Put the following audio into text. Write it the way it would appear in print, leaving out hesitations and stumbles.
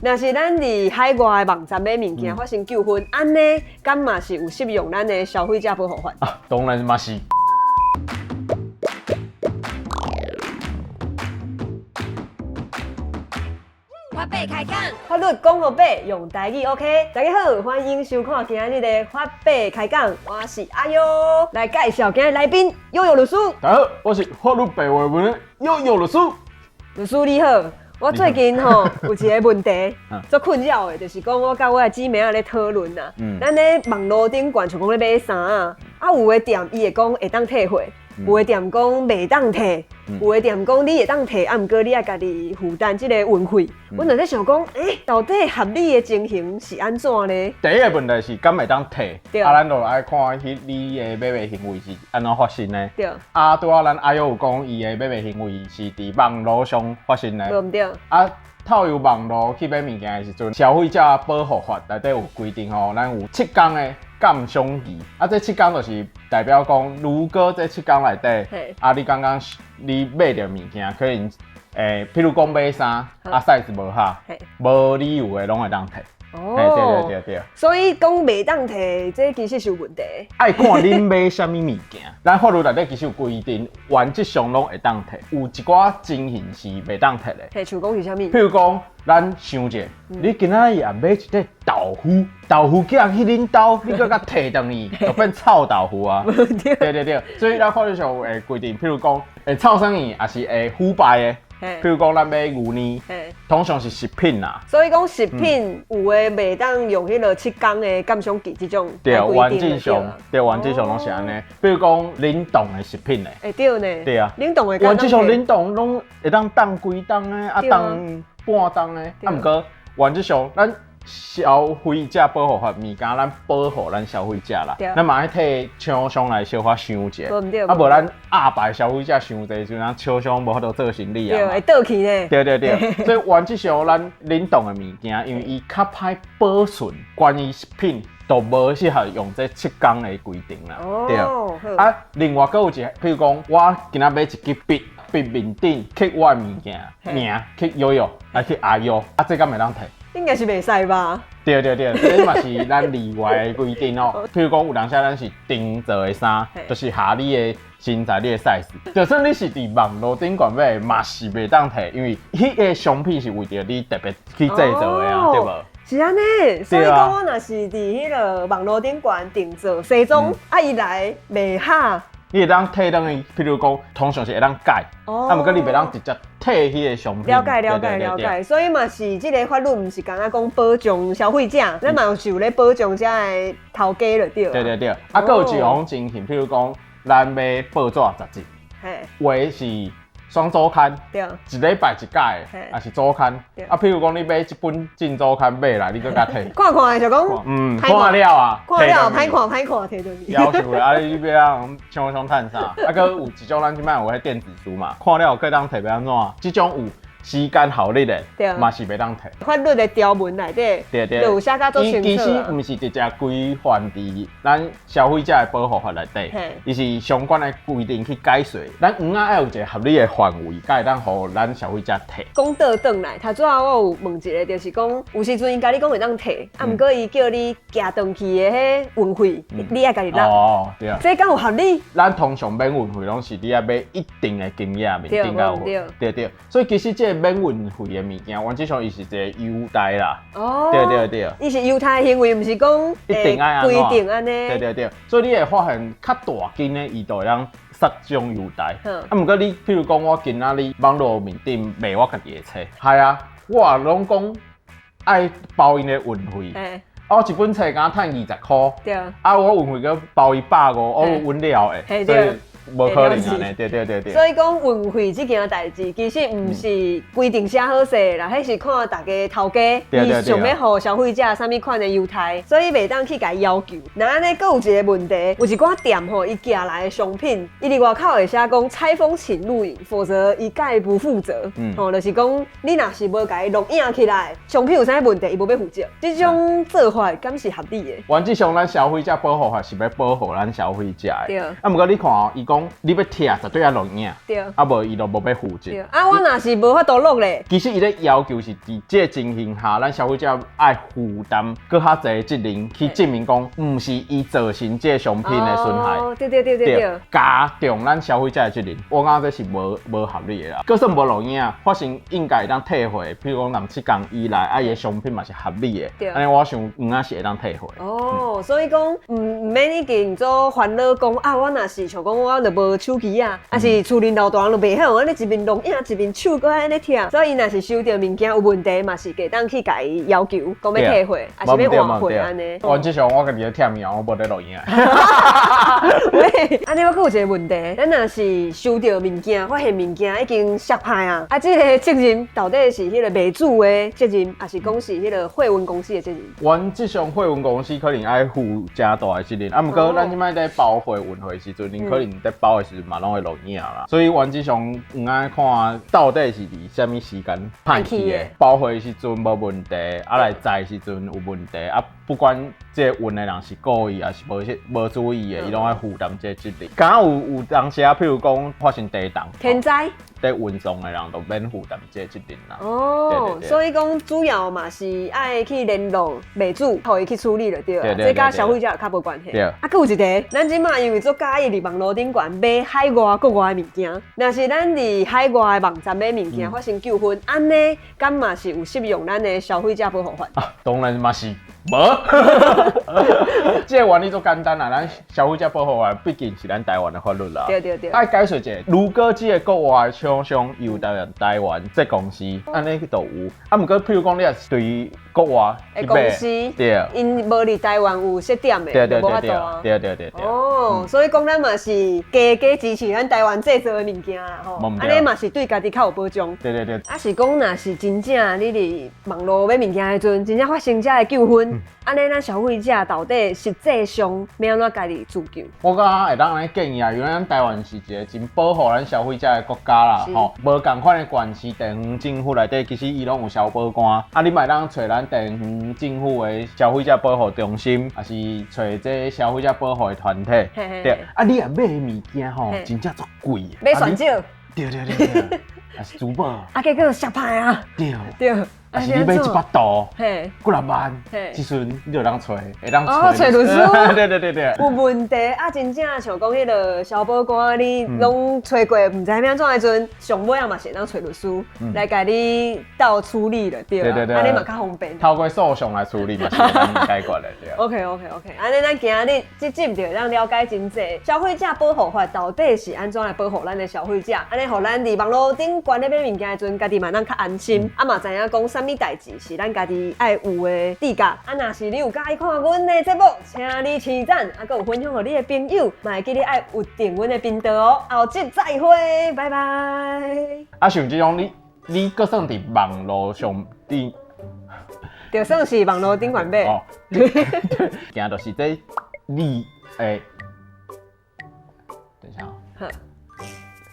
若是咱伫海外的网站买物件发生纠纷，安尼敢嘛是有适用咱的消费者保护法？啊，当然嘛是。法白开讲，法律讲好白，用台语 OK。大家好，欢迎收看今日的法白开讲，我是阿优，来介绍今日来宾悠悠律师。大家好，我是法律白话文的悠悠律师。律师你好，我最近吼有一个问题，足困扰的，就是讲我甲我的姊妹仔咧讨论呐。咱咧网络顶管像讲咧买衫啊，有的店伊会讲会当退货，有的店讲袂当退，有的店讲你会当退，啊，毋过你爱家己负担即个运费。阮就在想讲，到底合理的情形是安怎呢？第一个问题是敢会当退，对咱就爱看你的买卖行为是安怎发生的。对。拄仔咱阿友有讲伊的买卖行为是伫网络上发生的。对毋对？透过网络去买物件的时阵，消费者保护法内底有规定吼，咱有7天的鉴赏期。这7天就是代表讲，如果这7天内底，你刚刚你买着物件，可能譬如讲买衫，size 无合，无理由的拢会当退。哦，对。所以讲袂当退，这其实是有问题。爱看恁买啥物物件，咱法律内底其实有规定，原则上拢会当退，有一寡情形是袂当退的。像讲是啥物？譬如讲，咱想者，你今仔日也买一块豆腐，豆腐寄去恁兜，你搁甲摕倒去，就变臭豆腐啊！对，所以咱法律上有规定，譬如讲，臭生意也是腐败的。譬如讲，咱买牛奶，通常是食品啦。所以讲食品有诶袂当用迄个7天的鉴赏期这种对，原则上拢是安尼。比如讲冷冻的食品嘞，对呢。对啊，冷冻的原则上冷冻拢会当当几冬诶，当半冬诶。毋过原则上咱消费者保护法物件，咱保护咱消费者啦，咱嘛爱替厂商来小可想者，无咱压败消费者伤济，就咱厂商无法度做生意啊。对，会倒去呢。对，所以原则上咱冷冻的物件，因为伊较歹保存，关于食品都无适合用这7天的规定啦。对，另外佫有一个，譬如讲，我今仔买一支笔面顶刻我的物件名，刻悠悠，来刻阿悠，这敢袂当摕？应该是袂使吧？对，这嘛是咱例外的规定哦。譬如讲，有当时咱是定做的衫，就是下你的身材、你的 size。就算你是伫网络顶管买，嘛是袂当摕，因为迄个商品是为着你特别去制作的啊，对无？是安尼，所以讲我若是伫迄个网络顶管定做西装，伊来袂合。你会当退当去，譬如讲，通常是会当改，毋过你袂当直接退迄个商品。了解，所以嘛是即个法律，毋是讲讲保障消费者，咱嘛是有咧保障遮的头家就对。对，佫有一种情形，譬如讲，咱买报纸杂志，画是双周刊，一礼拜一届的，也是周刊。譬如讲你买一本正周刊买来，你搁甲摕。看就讲，看了啊，看了歹看，摕倒去。要求的，你要让厂商趁啥？佫有一种咱即摆有迄电子书嘛，看了搁当摕要安怎？即种有时间效力的，嘛是袂当摕。法律的条文内底，就有写甲足清楚。其实毋是直接规范伫咱消费者的保护法内底，伊是相关的规定去解说。咱有爱有一个合理的范围，才会当互咱消费者摕。讲倒转来，头仔我有问一个，就是讲有时阵伊甲你讲会当摕，毋过伊叫你寄转去的迄运费，你爱家己拿。对啊。这敢有合理？咱通常免运费拢是你爱买一定的金额面顶到对。所以其实这免运费的物件，原则上伊是一个优待啦。对。伊是优待行为，毋是讲一定爱规定安尼。对。所以你会发现较大金的伊就会当撒种优待。毋过你譬如讲，我今仔日网络面顶卖我家己的册，系啊，我拢讲爱包因的运费。我一本册敢趁20块。对。我运费搁包伊150，我运了的。所以无可能安尼，对。所以讲运费这件代志，其实毋是规定写好势啦，迄是看大家头家伊想要互消费者啥物款的优待，所以袂当去甲伊要求。那安尼佫有一个问题，有一寡店吼，伊寄来的商品，伊伫外口会写讲拆封请录影，否则一概不负责。就是讲你若是无甲伊录影起来，商品有啥问题，伊无要负责。这种做法敢是合理的？原则上，咱消费者保护法是要保护咱消费者的。毋过你看哦，伊讲。讲你要贴绝对要录影，对，啊无伊就无要负责。对，啊我若是无法度录咧，其实伊咧要求是伫这个情形下，咱消费者爱负担搁较侪责任去证明讲，毋是伊造成这个商品的损害。哦，对对对对对。加重咱消费者的责任，我感觉这是无合理的啦。就算无录影啊，发生应该会当退回，譬如讲7天以内，啊伊的商品嘛是合理的。对。安尼我想应该是会当退回。哦，所以讲唔免你紧做烦恼讲啊，我若是像讲我就无手机啊，还是厝里老大人就袂晓，安尼一边录影一边手搁安尼听，所以若是收到物件有问题嘛，是加当去甲伊要求讲要退回，还是要换回安尼。原则上我家己咧忝面，我无咧录影。喂，安尼我有一个问题，咱若是收到物件，发现物件已经摔坏啊，这个责任到底是迄个卖主的责任，还是讲是迄个货运公司的责任？原则上货运公司可能爱负真大的责任，啊，毋过咱即摆在包货运货时阵，恁可能在包的时阵嘛拢会录影啦，所以原则上毋爱看到底是伫什么时间歹去的，包货时阵无问题，啊来载时阵有问题，啊不管这运的人是故意还是无注意的，伊拢爱负担这责任。敢有当时啊，譬如讲发生地动、天灾。在运送的人都免负担这责任啦。哦，所以讲主要嘛是爱去联络卖主，互伊去处理就对了。这甲消费者较无关系。啊，佫有一个，咱即马因为做介意伫网络顶悬买海外国外的物件，若是咱伫海外的网站买物件发生纠纷，安尼敢嘛是有适用咱的消费者保护法？啊，当然嘛是。无，这个原理足简单啦，咱消费者保护法毕竟是咱台湾的法律啦。对对对。爱解释一下，如果这个国外厂商由台湾这公司，安尼就有。啊，毋过譬如讲，你也是对于国外的公司，对，因无伫台湾有设点的，对对对对对对。哦，所以讲咱嘛是加支持咱台湾制造的物件啦，吼。安尼嘛是对家己较有保障。对对对。啊是讲，若是真正你伫网络买物件的阵，真正发生这个纠纷。安尼，咱消费者到底实际上要安怎家己自救？我感觉会当安尼建议啊，因为咱台湾是一个真保护咱消费者的国家啦，吼，无共款的县市、地方政府内底，其实伊拢有消保官，啊，你嘛当找咱地方政府的消费者保护中心，还是找这消费者保护的团体，对，啊，你若买物件吼，真正足贵，买选少，对对对对，还是珠宝，啊，结果摔歹啊，对对。啊是你买100度，嘿，几十万，即阵你就当找，会当找律师，对对对对，有问题啊，真正像讲迄个消保官，你拢找过，唔知要安怎的阵，上尾啊嘛是当找律师来甲你斗处理了，对啊，安尼嘛较方便。透过诉讼来处理嘛是当解决的，对啊。OK，安尼咱今日这集就让了解真济消费者保护法到底是安怎来保护咱的消费者，安尼互咱伫网络顶管咧买物件的阵，家己嘛当较安心，啊嘛知影讲啥物代志是咱家己爱有的底价。啊，若是你有喜欢看阮的节目，请你点赞，啊，佮有分享给你的朋友，嘛会记得爱有订阮的频道哦。后集再会，拜拜。啊，像这种你搁算伫网络上顶，就算是网络顶管买。哦，惊就是这你诶，等一下。